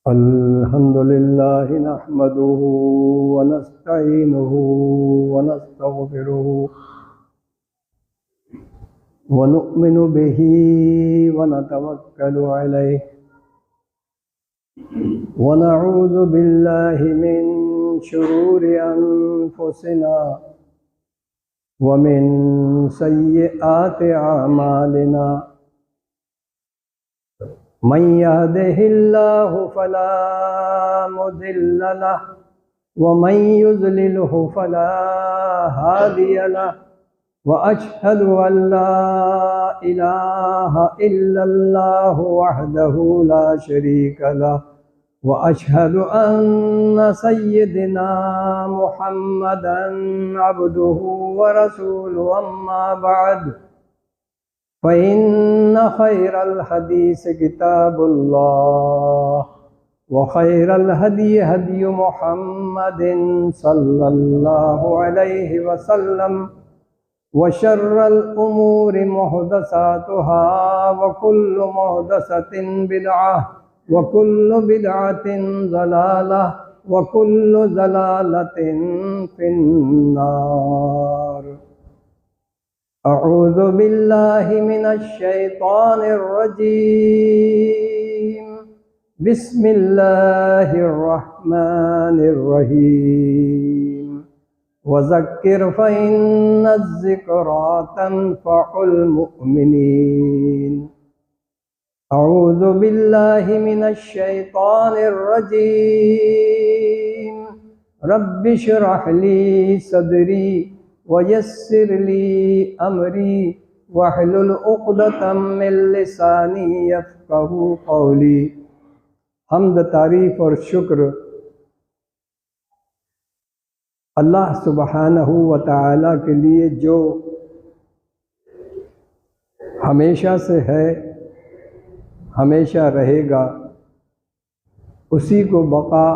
अल्हम्दुलिल्लाहि नहमदुहु व नस्तईनुहु व नस्तगफिरुहु व नु'मिनु बिही व नतवक्कलु अलैहि व नऊज़ु बिल्लाहि मिन शुरूरि अनफुसिना व मिन सय्यिआति अमालिना मन यहदिहिल्लाहु फला मुदिल्ल लहु व मन युज़्लिलहु फला हादिय लहु व अशहदु अल्ला इलाहा इल्लल्लाहु वहदहु ला शरीक लहु व अशहदु अन्न सय्यिदना मुहम्मदन अब्दुहु व रसूलुहु अम्मा बअद फ़इन्न खैरल हदीस किताबुल्लाह व खैरल हदी हदी मुहम्मदिन सल्लल्लाहु अलैहि वसल्लम व शर्रल उमूरि मुहदसातुहा व कुल्लु मुहदसतिन बिदअह व कुल्लु बिदअतिन ज़लालह व कुल्लु ज़लालतिन फिन्नार। अऊज़ु बिल्लाहि मिनश शैतानिर रजीम। बिस्मिल्लाहिर रहमानिर रहीम। वज़क्किर फ़इन्नज़ ज़िक्रा तन्फ़उल मुअ्मिनीन। अऊज़ु बिल्लाहि मिनश शैतानिर रजीम। रब्बि इश्रह ली सदरी वयस्सिर ली अमरी वहलुल उक़दतम मिन लिसानी यफ़क़हू क़ौली। हम्द, तारीफ़ और शुक्र अल्लाह सुब्हानहू व तआला के लिए जो हमेशा से है, हमेशा रहेगा। उसी को बका,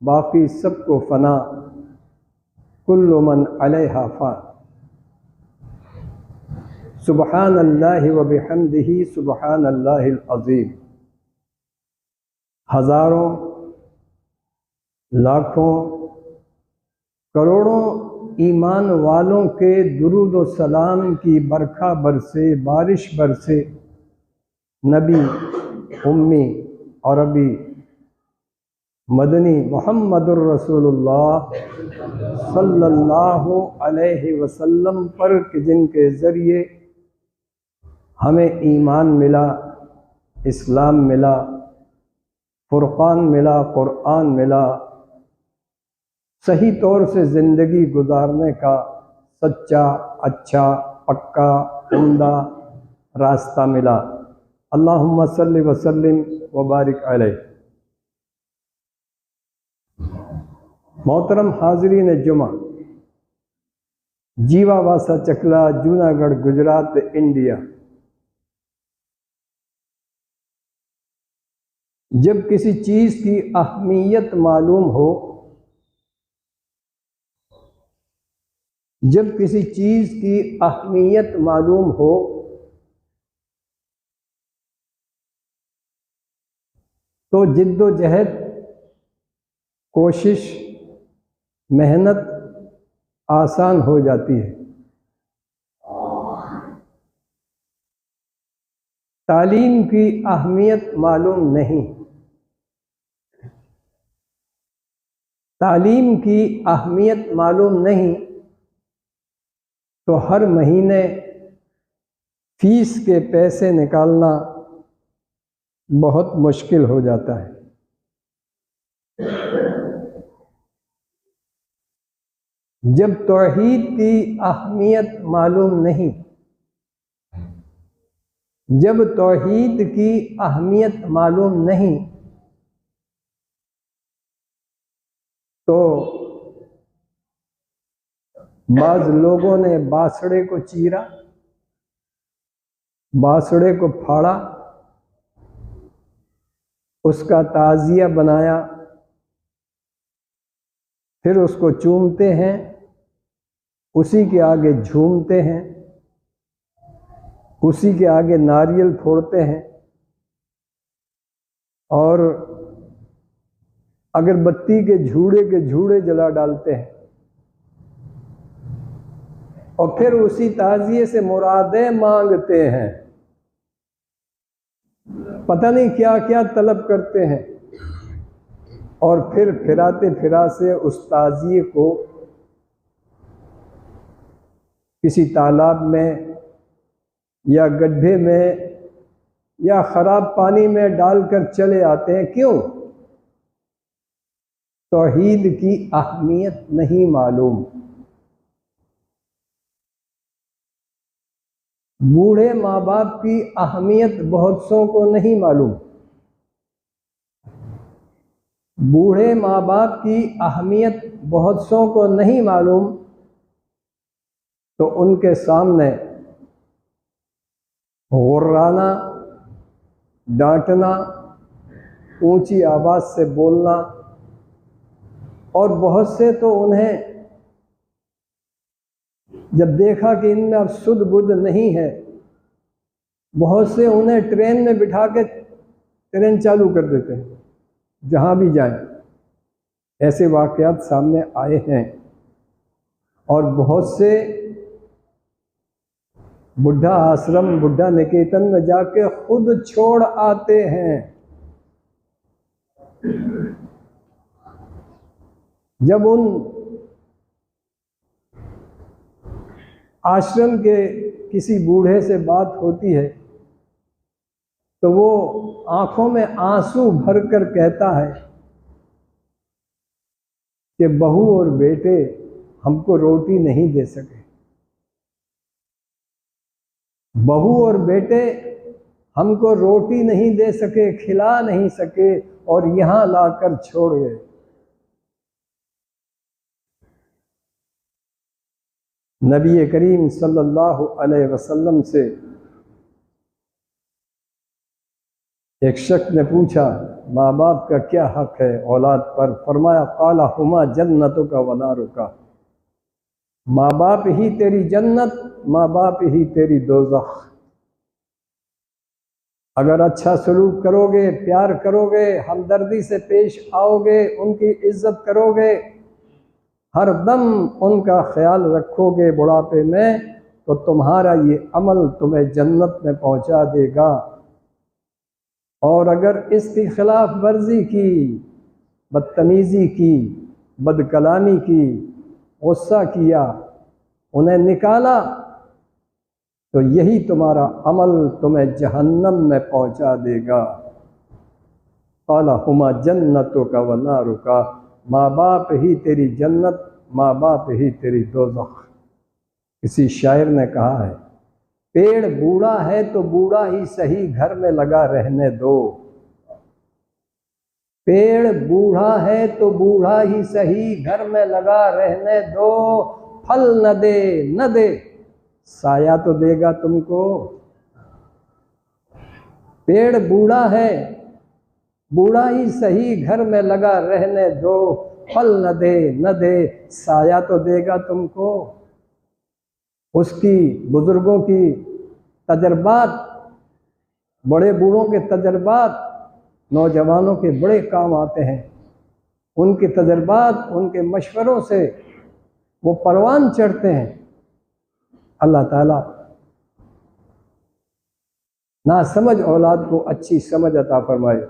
बाकी सबको फ़ना। कुल्लु मन अलैहा फ़ान। सुब्हानल्लाहि व बिहम्दिही सुब्हानल्लाहिल अज़ीम। हज़ारों, लाखों, करोड़ों ईमान वालों के दुरूद व सलाम की बरखा बरसे, बारिश बरसे। नबी, उम्मी, अरबी, मदनी मुहम्मदुर रसूलुल्लाह सल्लल्लाहु अलैहि वसल्लम पर कि जिनके ज़रिए हमें ईमान मिला, इस्लाम मिला, फ़ुरक़ान मिला, क़ुरआन मिला, सही तौर से ज़िंदगी गुजारने का सच्चा, अच्छा, पक्का, उम्दा रास्ता मिला। अल्लाहुम्मा सल्लि व सल्लिम व बारिक अलैहि। मोहतरम हाज़रीन जुमा, जीवा वासा चकला, जूनागढ़, गुजरात, इंडिया। जब किसी चीज़ की अहमियत मालूम हो, जब किसी चीज़ की अहमियत मालूम हो तो जिद्दोजहद, कोशिश, मेहनत आसान हो जाती है। तालीम की अहमियत मालूम नहीं, तालीम की अहमियत मालूम नहीं तो हर महीने फीस के पैसे निकालना बहुत मुश्किल हो जाता है। जब तौहीद की अहमियत मालूम नहीं, जब तौहीद की अहमियत मालूम नहीं तो बाज़ लोगों ने बासड़े को चीरा, बासड़े को फाड़ा, उसका ताज़िया बनाया, फिर उसको चूमते हैं, उसी के आगे झूमते हैं, उसी के आगे नारियल फोड़ते हैं और अगरबत्ती के झूड़े जला डालते हैं और फिर उसी ताजिए से मुरादें मांगते हैं, पता नहीं क्या क्या तलब करते हैं, और फिर फिराते फिराते उस ताजिए को किसी तालाब में या गड्ढे में या खराब पानी में डालकर चले आते हैं। क्यों? तौहीद की अहमियत नहीं मालूम। बूढ़े माँ बाप की अहमियत बहुत सौ को नहीं मालूम। बूढ़े माँ बाप की अहमियत बहुत सौ को नहीं मालूम, तो उनके सामने गुर्राना, डांटना, ऊंची आवाज से बोलना, और बहुत से तो उन्हें जब देखा कि इनमें अब सुध बुध नहीं है, बहुत से उन्हें ट्रेन में बिठा के ट्रेन चालू कर देते हैं जहां भी जाएं। ऐसे वाकयात सामने आए हैं। और बहुत से बुढ़ा आश्रम, बुढ़ा निकेतन में जाके खुद छोड़ आते हैं। जब उन आश्रम के किसी बूढ़े से बात होती है तो वो आंखों में आंसू भरकर कहता है कि बहू और बेटे हमको रोटी नहीं दे सके, बहू और बेटे हमको रोटी नहीं दे सके, खिला नहीं सके, और यहां लाकर छोड़ गए। नबी करीम सल्लल्लाहु अलैहि वसल्लम से एक शख्स ने पूछा, माँ बाप का क्या हक है औलाद पर? फरमाया, काला हुमा जन्नतुका व नारुका, माँ बाप ही तेरी जन्नत, माँ बाप ही तेरी दोज़ख। अगर अच्छा सलूक करोगे, प्यार करोगे, हमदर्दी से पेश आओगे, उनकी इज्जत करोगे, हर दम उनका ख्याल रखोगे बुढ़ापे में, तो तुम्हारा ये अमल तुम्हें जन्नत में पहुंचा देगा। और अगर इसकी खिलाफ वर्जी की, बदतमीज़ी की, बदकलामी की, गुस्सा किया, उन्हें निकाला, तो यही तुम्हारा अमल तुम्हें जहन्नम में पहुंचा देगा। काला हुमा जन्नतुका व नारुका, माँ बाप ही तेरी जन्नत, माँ बाप ही तेरी दोज़ख। किसी शायर ने कहा है, पेड़ बूढ़ा है तो बूढ़ा ही सही, घर में लगा रहने दो। पेड़ बूढ़ा है तो बूढ़ा ही सही, घर में लगा रहने दो। फल न दे न दे, साया तो देगा तुमको। पेड़ बूढ़ा है, बूढ़ा ही सही, घर में लगा रहने दो। फल न दे न दे, साया तो देगा तुमको। उसकी, बुजुर्गों की तजर्बात, बड़े बूढ़ों के तजर्बात नौजवानों के बड़े काम आते हैं। उनके तजर्बात, उनके मशवरों से वो परवान चढ़ते हैं। अल्लाह ताला ना समझ औलाद को अच्छी समझ अता फरमाए।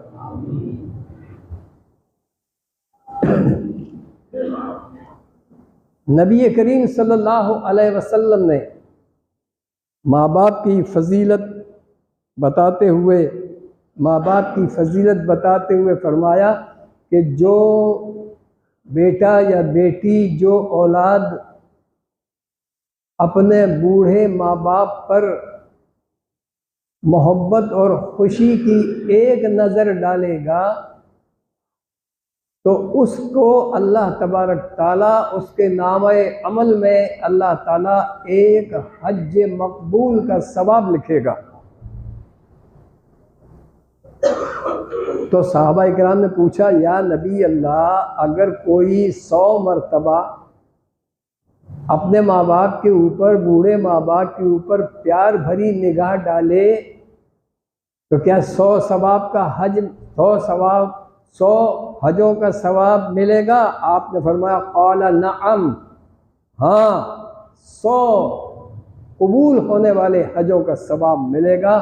नबी करीम सल्लल्लाहु अलैहि वसल्लम ने माँ बाप की फजीलत बताते हुए, माँ बाप की फजीलत बताते हुए फरमाया कि जो बेटा या बेटी, जो औलाद अपने बूढ़े माँ बाप पर मोहब्बत और खुशी की एक नज़र डालेगा, तो उसको अल्लाह तबारक ताला उसके नामे अमल में अल्लाह ताला एक हज मकबूल का सवाब लिखेगा। तो सहाबा इकराम ने पूछा, या नबी अल्लाह, अगर कोई 100 मरतबा अपने माँ बाप के ऊपर, बूढ़े माँ बाप के ऊपर प्यार भरी निगाह डाले, तो क्या 100 सवाब का हज, 100 100 हजों का सवाब मिलेगा? आपने फरमाया क़ाला नअम, हाँ 100 कबूल होने वाले हजों का सवाब मिलेगा।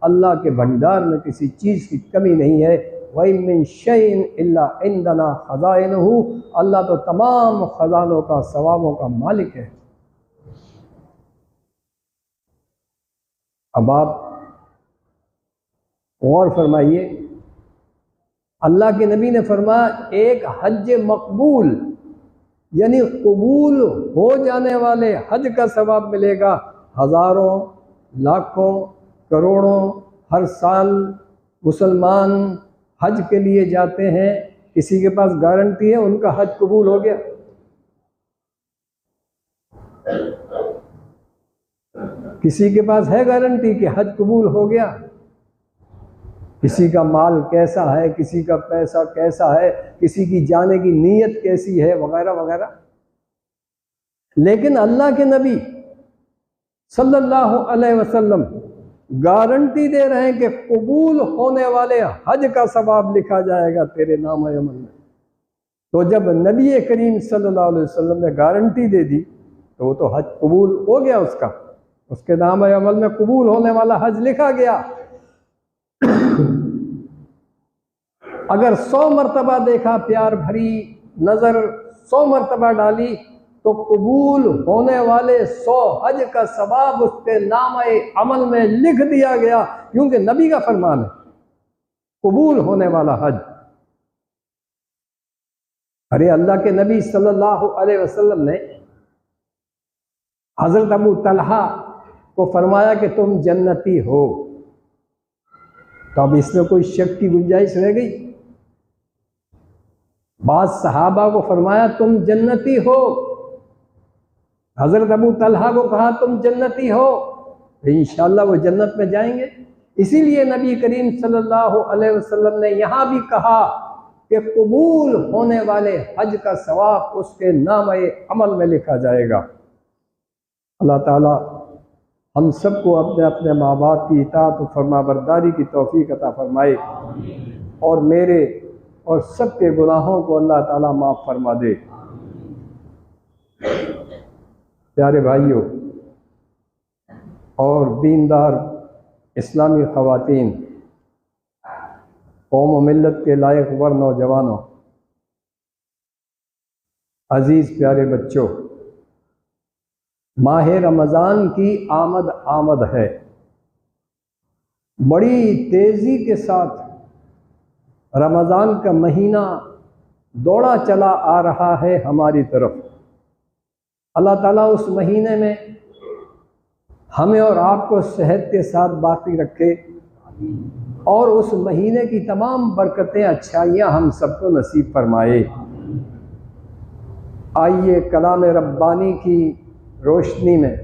अल्लाह के भंडार में किसी चीज़ की कमी नहीं है। वही मिन शैइन इल्ला इंदना खज़ाइनुहु, अल्लाह तो तमाम ख़जानों का, सवाबों का मालिक है। अब आप गौर फरमाइए, अल्लाह के नबी ने फरमाया एक हज मकबूल यानी कबूल हो जाने वाले हज का सवाब मिलेगा। हज़ारों, लाखों, करोड़ों हर साल मुसलमान हज के लिए जाते हैं। किसी के पास गारंटी है उनका हज कबूल हो गया? किसी के पास है गारंटी कि हज कबूल हो गया? किसी का माल कैसा है, किसी का पैसा कैसा है, किसी की जाने की नीयत कैसी है, वगैरह वगैरह। लेकिन अल्लाह के नबी सल्लल्लाहु अलैहि वसल्लम गारंटी दे रहे हैं कि कबूल होने वाले हज का सवाब लिखा जाएगा तेरे नाम अमल में। तो जब नबी करीम सल्लल्लाहु अलैहि वसल्लम ने गारंटी दे दी तो वो तो हज कबूल हो गया, उसके नाम अमल में कबूल होने वाला हज लिखा गया। अगर 100 मरतबा देखा, प्यार भरी नज़र 100 मरतबा डाली, तो कबूल होने वाले 100 हज का सवाब उसके नामे अमल में लिख दिया गया, क्योंकि नबी का फरमान है कबूल होने वाला हज। अरे अल्लाह के नबी सल्लल्लाहु अलैहि वसल्लम ने हजरत अबू तलहा को फरमाया कि तुम जन्नती हो, तो अब इसमें कोई शक की गुंजाइश रह गई? बाद सहाबा को फरमाया तुम जन्नती हो, हजरत अबू तलहा को कहा तुम जन्नती हो, तो इंशाअल्लाह वो जन्नत में जाएंगे। इसीलिए नबी करीम सल्लल्लाहु अलैहि वसल्लम ने यहाँ भी कहा कि कबूल होने वाले हज का सवाब उसके नामे अमल में लिखा जाएगा। अल्लाह ताला हम सबको अपने अपने माँ बाप की इताअत और फरमाबरदारी की तौफीक अता फरमाए, और मेरे और सबके गुनाहों को अल्लाह ताला माफ़ फरमा दे। प्यारे भाइयों और दीनदार इस्लामी ख़वातीन, कौम व मिल्लत के लायक वर नौजवानों, अज़ीज़ प्यारे बच्चों, माह रमज़ान की आमद है। बड़ी तेज़ी के साथ रमज़ान का महीना दौड़ा चला आ रहा है हमारी तरफ। अल्लाह ताला उस महीने में हमें और आपको सेहत के साथ बाकी रखे, और उस महीने की तमाम बरकतें, अच्छाइयाँ हम सबको नसीब फरमाए। आइए कलाम रब्बानी की रोशनी में,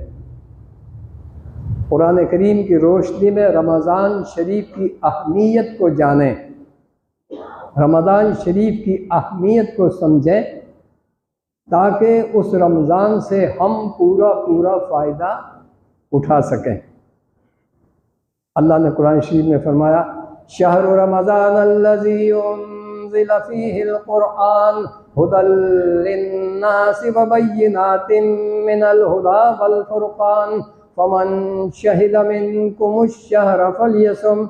कुरान करीम की रोशनी में रमज़ान शरीफ की अहमियत को जानें, रमज़ान शरीफ की अहमियत को समझें, ताकि उस रमज़ान से हम पूरा फ़ायदा उठा सकें। अल्लाह ने कुरान शरीफ में फरमाया शहरु रमज़ान अल्लज़ी उन्ज़िला फ़ीहिल क़ुरआन हुदल लिन्नासि व बय्यिनातिन मिनल हुदा वल फ़ुरक़ान फ़मन शहिद मिनकुमुश शहर फ़लयसुम।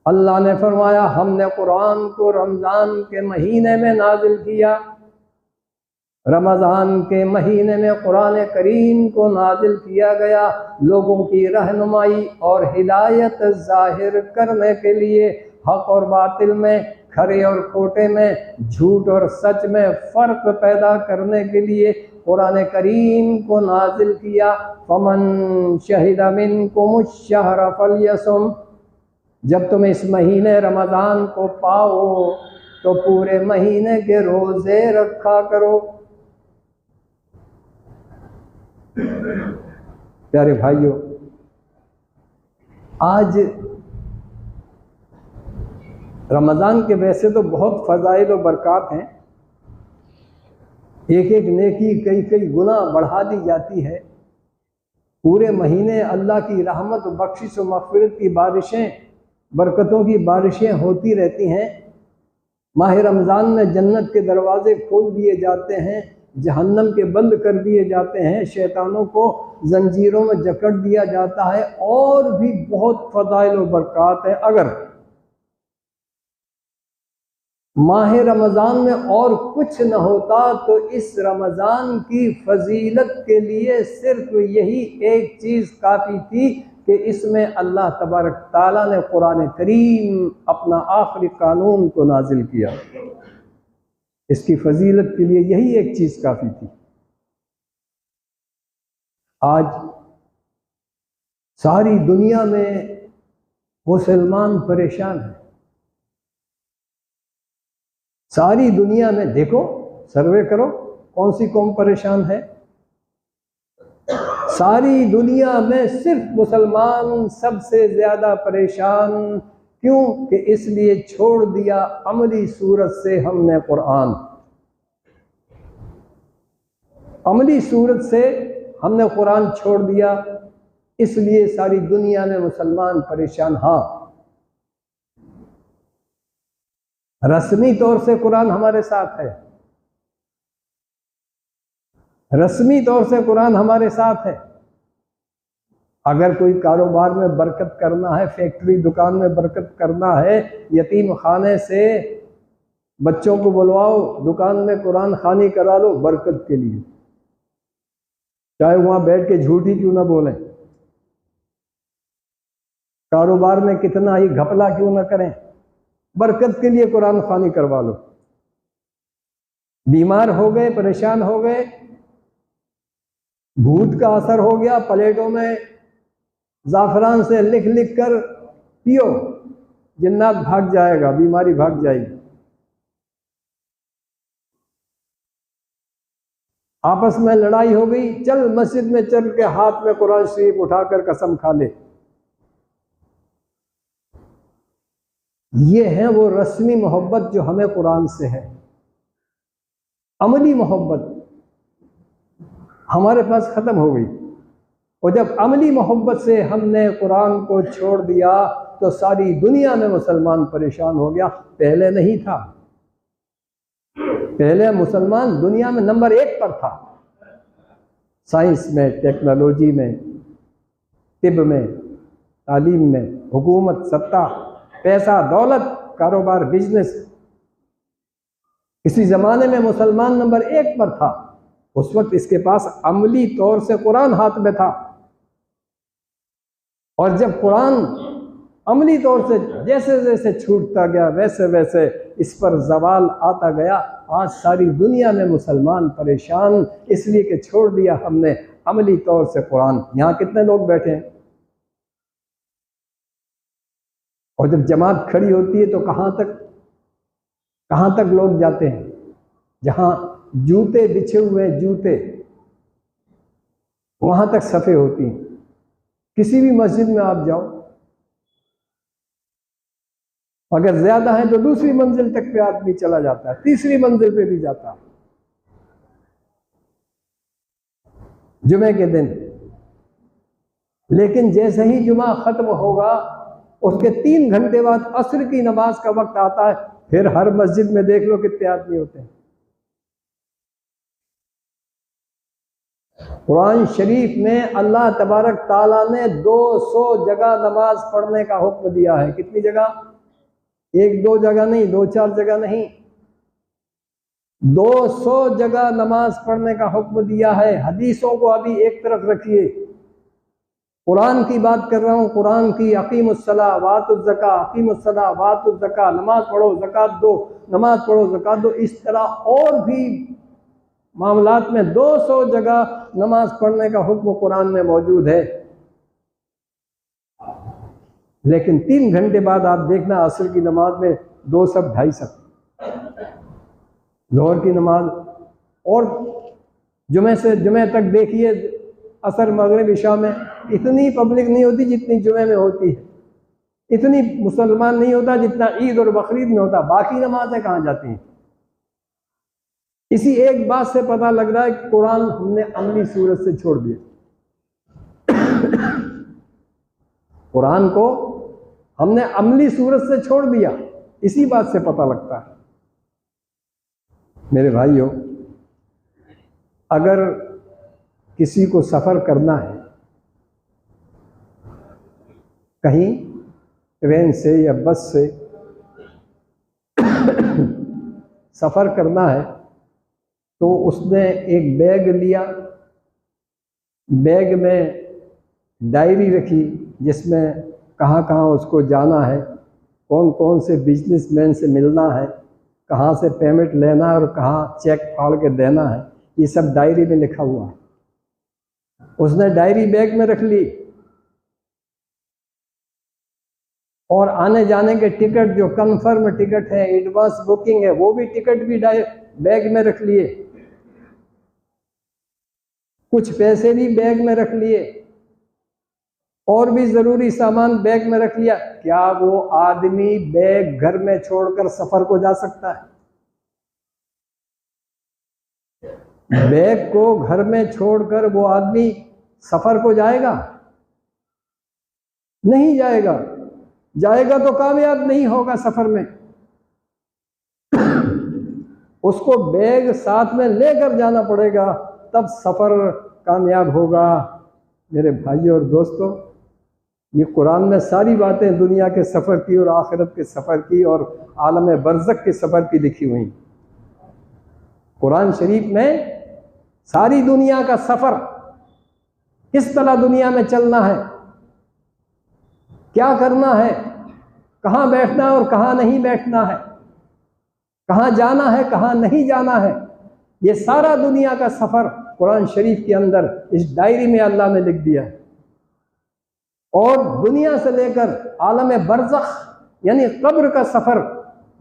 अल्लाह ने फरमाया हमने कुरान को रमज़ान के महीने में नाजिल किया। रमज़ान के महीने में कुरान करीम को नाजिल किया गया लोगों की रहनुमाई और हिदायत ज़ाहिर करने के लिए, हक़ और बातिल में, खरे और खोटे में, झूठ और सच में फ़र्क पैदा करने के लिए कुरान करीम को नाजिल किया। फ़मन शहिद मिनकुमुश शहर फ़लयसुम, जब तुम इस महीने रमज़ान को पाओ तो पूरे महीने के रोज़े रखा करो। प्यारे भाइयों, आज रमज़ान के वैसे तो बहुत फ़ज़ाइल और बरक़ात हैं, एक एक नेकी कई कई गुना बढ़ा दी जाती है। पूरे महीने अल्लाह की रहमत, बख्शिश और मग़फ़िरत की बारिशें बरकतों की बारिशें होती रहती हैं। माह रमज़ान में जन्नत के दरवाजे खोल दिए जाते हैं, जहन्नम के बंद कर दिए जाते हैं, शैतानों को जंजीरों में जकड़ दिया जाता है, और भी बहुत फ़ज़ाइल व बरक़ात है। अगर माह रमज़ान में और कुछ न होता तो इस रमज़ान की फजीलत के लिए सिर्फ यही एक चीज़ काफ़ी थी कि इसमें अल्लाह तबारक ताला ने कुरान करीम अपना आखिरी कानून को नाजिल किया। इसकी फजीलत के लिए यही एक चीज़ काफ़ी थी। आज सारी दुनिया में मुसलमान परेशान हैं। सारी दुनिया में देखो, सर्वे करो, कौन सी कौम परेशान है? सारी दुनिया में सिर्फ मुसलमान सबसे ज़्यादा परेशान। क्यों? कि इसलिए छोड़ दिया अमली सूरत से हमने कुरान। अमली सूरत से हमने कुरान छोड़ दिया, इसलिए सारी दुनिया में मुसलमान परेशान। हाँ, रस्मी तौर से कुरान हमारे साथ है, रस्मी तौर से कुरान हमारे साथ है। अगर कोई कारोबार में बरकत करना है, फैक्ट्री दुकान में बरकत करना है, यतीम खाने से बच्चों को बुलवाओ, दुकान में कुरान खानी करा लो बरकत के लिए, चाहे वहां बैठ के झूठी क्यों ना बोलें, कारोबार में कितना ही घपला क्यों ना करें, बरकत के लिए कुरान खानी करवा लो। बीमार हो गए, परेशान हो गए, भूत का असर हो गया, प्लेटों में ज़ाफ़रान से लिख लिख कर पियो, जिन्नात भाग जाएगा, बीमारी भाग जाएगी। आपस में लड़ाई हो गई, चल मस्जिद में चल के हाथ में कुरान शरीफ उठाकर कसम खा ले। ये है वो रस्मी मोहब्बत जो हमें कुरान से है। अमली मोहब्बत हमारे पास ख़त्म हो गई, और जब अमली मोहब्बत से हमने कुरान को छोड़ दिया तो सारी दुनिया में मुसलमान परेशान हो गया। पहले नहीं था, पहले मुसलमान दुनिया में नंबर 1 पर था, साइंस में, टेक्नोलॉजी में, तिब में, तालीम में, हुकूमत, सत्ता, पैसा, दौलत, कारोबार, बिजनेस। इसी ज़माने में मुसलमान नंबर 1 पर था। उस वक्त इसके पास अमली तौर से कुरान हाथ में था, और जब कुरान अमली तौर से जैसे जैसे छूटता गया वैसे वैसे इस पर ज़वाल आता गया। आज सारी दुनिया में मुसलमान परेशान, इसलिए कि छोड़ दिया हमने अमली तौर से कुरान। यहाँ कितने लोग बैठे हैं, और जब जमात खड़ी होती है तो कहाँ तक लोग जाते हैं? जहाँ जूते बिछे हुए जूते, वहां तक सफ़े होती हैं। किसी भी मस्जिद में आप जाओ, अगर ज्यादा है तो दूसरी मंजिल तक पे आदमी चला जाता है, तीसरी मंजिल पे भी जाता है जुमे के दिन। लेकिन जैसे ही जुमा खत्म होगा, उसके 3 घंटे बाद असर की नमाज का वक्त आता है, फिर हर मस्जिद में देख लो कितने आदमी होते हैं। कुरान शरीफ में अल्लाह तबारक ताला ने 200 जगह नमाज पढ़ने का हुक्म दिया है। कितनी जगह? 1-2 जगह नहीं, 2-4 जगह नहीं, 200 जगह नमाज पढ़ने का हुक्म दिया है। हदीसों को अभी एक तरफ रखिए, कुरान की बात कर रहा हूँ। कुरान की अकीमुस्सलाह वातुज़्ज़का, अकीमुस्सलाह वातुज़्ज़का, नमाज पढ़ो ज़कात दो, नमाज पढ़ो ज़कात दो। इस तरह और भी मामलात में 200 जगह नमाज पढ़ने का हुक्म कुरान में मौजूद है। लेकिन 3 घंटे बाद आप देखना असर की नमाज में 2 सब 2.5 सब, ज़ोहर की नमाज, और जुमे से जुमे तक देखिए असर, मगरिब, इशा में इतनी पब्लिक नहीं होती जितनी जुमे में होती है। इतनी मुसलमान नहीं होता जितना ईद और बकरीद में होता। बाकी नमाजें कहाँ जाती हैं? इसी एक बात से पता लग रहा है कि कुरान हमने अमली सूरत से छोड़ दिया। कुरान को हमने अमली सूरत से छोड़ दिया। इसी बात से पता लगता है। मेरे भाइयों, अगर किसी को सफ़र करना है कहीं ट्रेन से या बस से सफ़र करना है तो उसने एक बैग लिया, बैग में डायरी रखी जिसमें कहाँ कहाँ उसको जाना है, कौन कौन से बिजनेसमैन से मिलना है, कहाँ से पेमेंट लेना है और कहाँ चेक फाड़ के देना है, ये सब डायरी में लिखा हुआ है। उसने डायरी बैग में रख ली और आने जाने के टिकट जो कंफर्म टिकट है, एडवांस बुकिंग है, वो भी टिकट भी बैग में रख लिए, कुछ पैसे भी बैग में रख लिए और भी ज़रूरी सामान बैग में रख लिया। क्या वो आदमी बैग घर में छोड़कर सफ़र को जा सकता है? बैग को घर में छोड़कर वो आदमी सफ़र को जाएगा? नहीं जाएगा। जाएगा तो कामयाब नहीं होगा सफ़र में। उसको बैग साथ में लेकर जाना पड़ेगा, तब सफ़र कामयाब होगा। मेरे भाइयों और दोस्तों, ये कुरान में सारी बातें दुनिया के सफ़र की और आखिरत के सफ़र की और आलम बरज़ख के सफ़र की लिखी हुई। कुरान शरीफ में सारी दुनिया का सफ़र, किस तरह दुनिया में चलना है, क्या करना है, कहाँ बैठना है और कहाँ नहीं बैठना है, कहाँ जाना है कहाँ नहीं जाना है, ये सारा दुनिया का सफ़र कुरान शरीफ के अंदर इस डायरी में अल्लाह ने लिख दिया है। और दुनिया से लेकर आलम बरज़ख यानी कब्र का सफ़र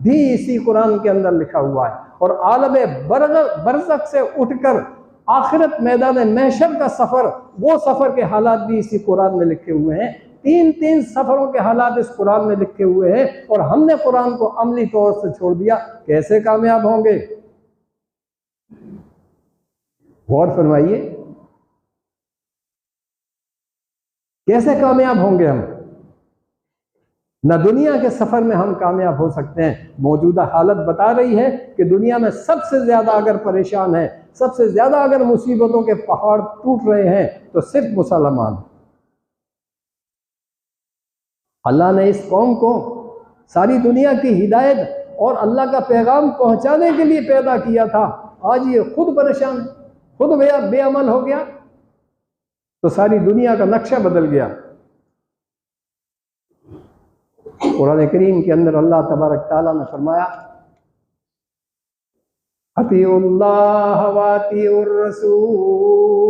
भी इसी कुरान के अंदर लिखा हुआ है। और आलम बरज़ख से उठकर आखिरत मैदान महशर का सफ़र, वो सफ़र के हालात भी इसी कुरान में लिखे हुए हैं। तीन तीन सफ़रों के हालात इस कुरान में लिखे हुए हैं और हमने कुरान को अमली तौर से छोड़ दिया। कैसे कामयाब होंगे? गौर फरमाइए, कैसे कामयाब होंगे हम? न दुनिया के सफ़र में हम कामयाब हो सकते हैं। मौजूदा हालत बता रही है कि दुनिया में सबसे ज़्यादा अगर परेशान है, सबसे ज़्यादा अगर मुसीबतों के पहाड़ टूट रहे हैं तो सिर्फ मुसलमान। अल्लाह ने इस कौम को सारी दुनिया की हिदायत और अल्लाह का पैगाम पहुंचाने के लिए पैदा किया था। आज ये खुद परेशान, खुद बेअमल हो गया तो सारी दुनिया का नक्शा बदल गया। कुरान करीम के अंदर अल्लाह तबारक ताला ने फरमाया, अतीउल्लाह व अतीउर रसूल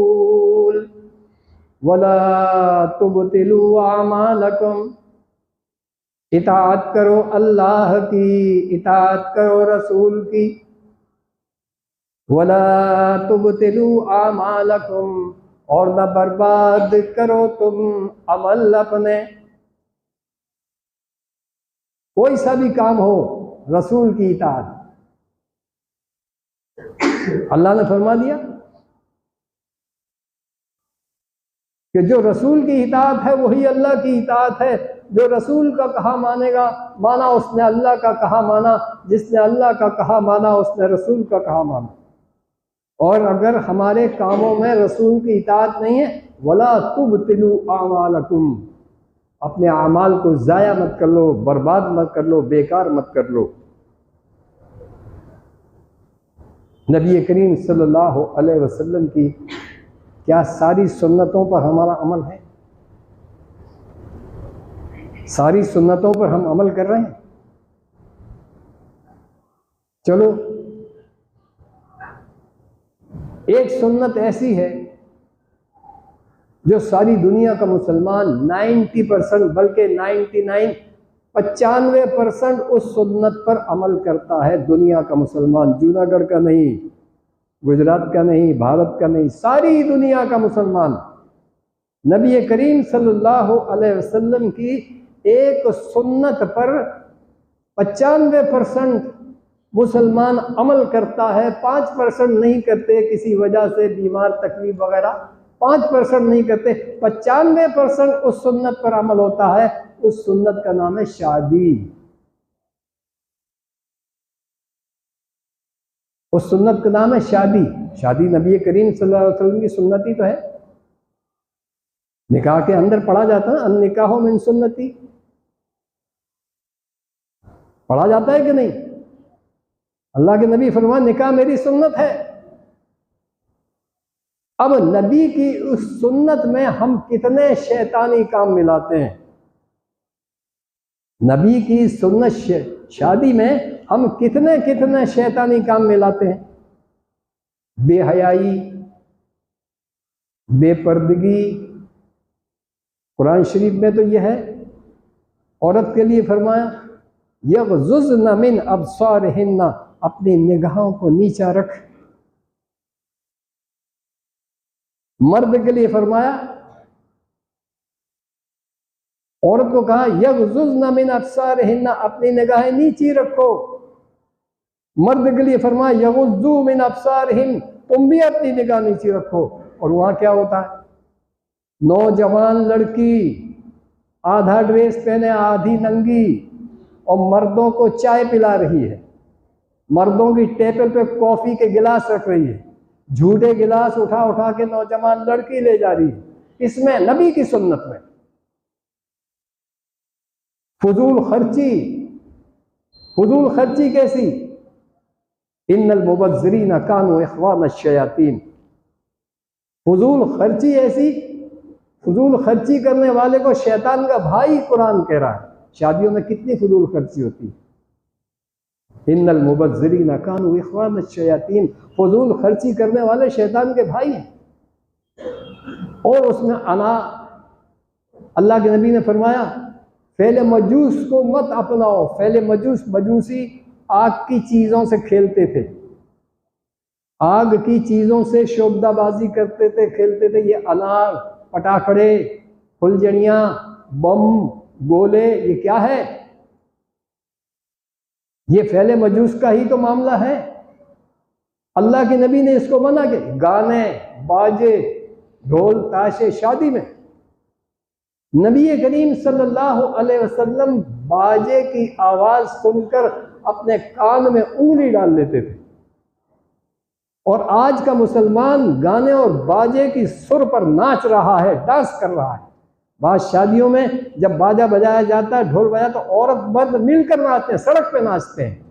वला तुबतिलू अमालकुम, इताअत करो अल्लाह की, इताअत करो रसूल की, वला तुबतिलू अमालकुम, और न बर्बाद करो तुम अमल अपने। कोई सा भी काम हो, रसूल की इताअत। अल्लाह ने फरमा दिया कि जो रसूल की इताअत है वही अल्लाह की इताअत है। जो रसूल का कहा मानेगा, माना उसने अल्लाह का कहा माना, जिसने अल्लाह का कहा माना उसने रसूल का कहा माना। और अगर हमारे कामों में रसूल की इताअत नहीं है, वला तुबतिलू आमालकुम, अपने आमाल को ज़ाया मत कर लो, बर्बाद मत कर लो, बेकार मत कर लो। नबी करीम सल्लल्लाहु अलैहि वसल्लम की क्या सारी सुन्नतों पर हमारा अमल है? सारी सुन्नतों पर हम अमल कर रहे हैं? चलो, एक सुन्नत ऐसी है जो सारी दुनिया का मुसलमान 90% बल्कि 95% उस सुन्नत पर अमल करता है। दुनिया का मुसलमान, जूनागढ़ का नहीं, गुजरात का नहीं, भारत का नहीं, सारी दुनिया का मुसलमान नबी करीम सल्लल्लाहु अलैहि वसल्लम की एक सुन्नत पर 95% मुसलमान अमल करता है। 5% नहीं करते, किसी वजह से बीमार, तकलीफ वगैरह, 5% नहीं करते। 95% उस सुन्नत पर अमल होता है। उस सुन्नत का नाम है शादी। उस सुन्नत का नाम है शादी। शादी नबी करीम सल्लल्लाहु अलैहि वसल्लम की सुन्नत ही तो है। निकाह के अंदर पढ़ा जाता है अन निकाहो मिन सुन्नती, पढ़ा जाता है कि नहीं? अल्लाह के नबी फरमान निकाह मेरी सुन्नत है। अब नबी की उस सुन्नत में हम कितने शैतानी काम मिलाते हैं। नबी की सुन्नत शादी में हम कितने कितने शैतानी काम मिलाते हैं। बेहयाई, बेपर्दगी। कुरान शरीफ में तो यह है, औरत के लिए फरमाया यग़ज़ुज़्न मिन अब्सारिहिन्ना, अपनी निगाहों को नीचा रख। मर्द के लिए फरमाया, औरत को कहा यग़ज़ुज़्न मिन अब्सारिहिन्ना, अपनी निगाहें नीची रखो। मर्द के लिए फरमाया यग़ुज़्ज़ू मिन अब्सारिहिन, तुम भी अपनी निगाह नीची रखो। और वहां क्या होता है, नौजवान लड़की आधा ड्रेस पहने आधी नंगी और मर्दों को चाय पिला रही है, मर्दों की टेबल पे कॉफी के गिलास रख रही है, झूठे गिलास उठा उठा के नौजवान लड़की ले जा रही है। इसमें नबी की सुन्नत में फजूल खर्ची। फजूल खर्ची कैसी? इन्नल मुबज़्ज़िरीन कानू इख्वान शयातीन। फजूल खर्ची ऐसी, फजूल खर्ची करने वाले को शैतान का भाई कुरान कह रहा है। शादियों में कितनी फजूल खर्ची होती है। इन्नल मुबज़्ज़िरीन कानू इख्वान शयातीन, फजूल खर्ची करने वाले शैतान के भाई हैं। और उसमें अल्लाह के नबी ने फरमाया फेले मजूस को मत अपनाओ। फेले मजूसी आग की चीजों से खेलते थे, आग की चीजों से शोबदाबाजी करते थे, खेलते थे। ये अनार, पटाखड़े, फुलझड़ियां, बम, गोले, ये क्या है? ये फेले मजूस का ही तो मामला है। अल्लाह के नबी ने इसको मना किया। गाने, बाजे, ढोल, ताशे शादी में, नबी करीम सल्लल्लाहु अलैहि वसल्लम बाजे की आवाज सुनकर अपने कान में उंगली डाल लेते थे। और आज का मुसलमान गाने और बाजे की सुर पर नाच रहा है, डांस कर रहा है। बाद शादियों में जब बाजा बजाया जाता है, ढोल बजाया, तो औरत मर्द मिलकर नाचते हैं, सड़क पे नाचते हैं।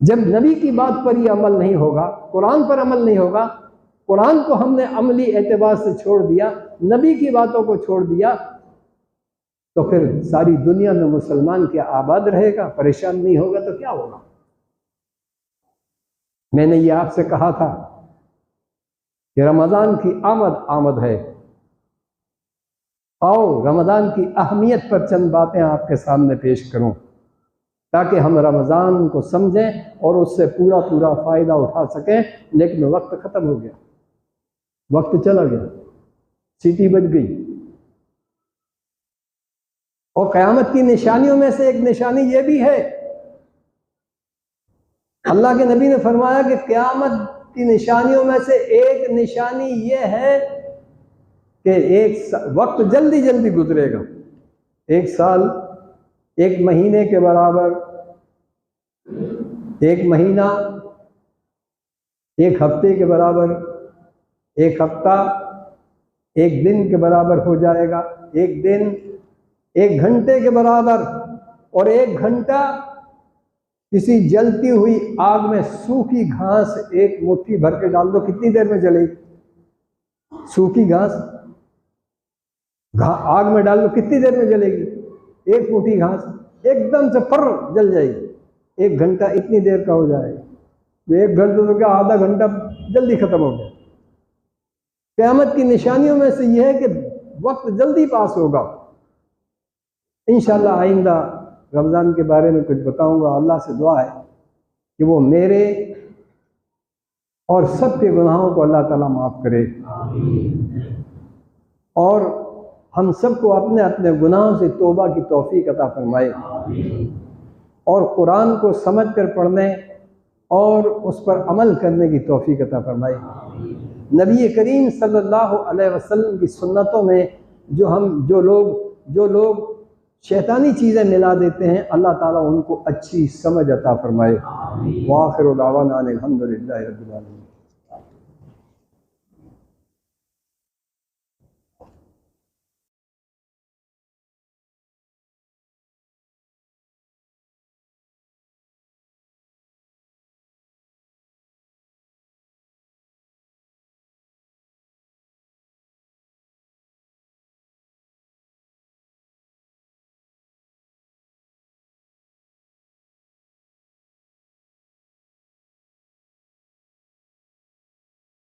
जब नबी की बात पर ही अमल नहीं होगा, कुरान पर अमल नहीं होगा, कुरान को हमने अमली एतबार से छोड़ दिया, नबी की बातों को छोड़ दिया, तो फिर सारी दुनिया में मुसलमान क्या आबाद रहेगा? परेशान नहीं होगा तो क्या होगा? मैंने ये आपसे कहा था कि रमज़ान की आमद है। आओ रमज़ान की अहमियत पर चंद बातें आपके सामने पेश करूं, ताकि हम रमज़ान को समझें और उससे पूरा पूरा फ़ायदा उठा सकें। लेकिन वक्त ख़त्म हो गया, वक्त चला गया, सीटी बज गई। और क़यामत की निशानियों में से एक निशानी ये भी है, अल्लाह के नबी ने फरमाया कि क़यामत की निशानियों में से एक निशानी ये है कि वक्त जल्दी जल्दी गुजरेगा। एक साल एक महीने के बराबर, एक महीना एक हफ्ते के बराबर, एक हफ्ता एक दिन के बराबर हो जाएगा, एक दिन एक घंटे के बराबर, और एक घंटा किसी जलती हुई आग में सूखी घास एक मुट्ठी भर के डाल दो, कितनी देर में जलेगी? सूखी घास आग में डाल दो, कितनी देर में जलेगी? एक मुट्ठी घास एकदम से फर जल जाएगी। एक घंटा इतनी देर का हो जाएगा। एक घंटे तो क्या, आधा घंटा जल्दी खत्म हो गया। क़यामत की निशानियों में से यह है कि वक्त जल्दी पास होगा। इंशाअल्लाह आइंदा रमज़ान के बारे में कुछ बताऊंगा। अल्लाह से दुआ है कि वो मेरे और सबके गुनाहों को अल्लाह ताला माफ़ करे, और हम सबको अपने अपने गुनाहों से तौबा की तौफीक अता फरमाए, और कुरान को समझ कर पढ़ने और उस पर अमल करने की तौफीक अता फरमाए। नबी करीम सल्लल्लाहु अलैहि वसल्लम की सुन्नतों में जो लोग शैतानी चीज़ें मिला देते हैं, अल्लाह ताला उनको अच्छी समझ अता फरमाए। वाखिर दावाना अनिल हम्दुलिल्लाहि रब्बिल आलमीन।